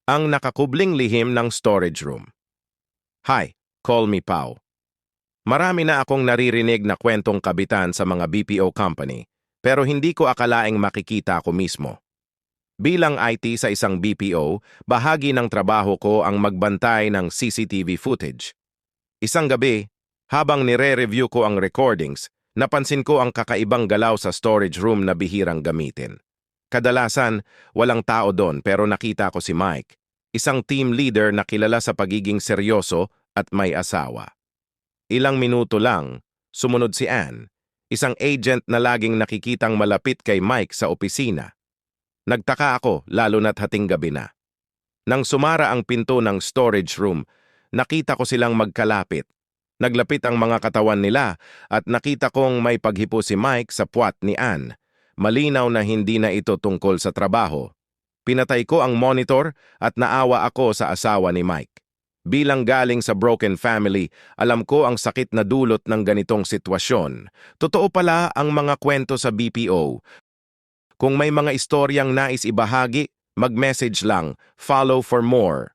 Ang nakakubling lihim ng storage room. Hi, call me Pau. Marami na akong naririnig na kwentong kabitan sa mga BPO company, pero hindi ko akalaing makikita ako mismo. Bilang IT sa isang BPO, bahagi ng trabaho ko ang magbantay ng CCTV footage. Isang gabi, habang nire-review ko ang recordings, napansin ko ang kakaibang galaw sa storage room na bihirang gamitin. Kadalasan, walang tao doon pero nakita ko si Mike, isang team leader na kilala sa pagiging seryoso at may asawa. Ilang minuto lang, sumunod si Anne, isang agent na laging nakikitang malapit kay Mike sa opisina. Nagtaka ako lalo na't hating gabi na. Nang sumara ang pinto ng storage room, nakita ko silang magkalapit. Naglapit ang mga katawan nila at nakita kong may paghipo si Mike sa puwat ni Anne. Malinaw na hindi na ito tungkol sa trabaho. Pinatay ko ang monitor at naawa ako sa asawa ni Mike. Bilang galing sa broken family, alam ko ang sakit na dulot ng ganitong sitwasyon. Totoo pala ang mga kwento sa BPO. Kung may mga istoryang nais ibahagi, mag-message lang, follow for more.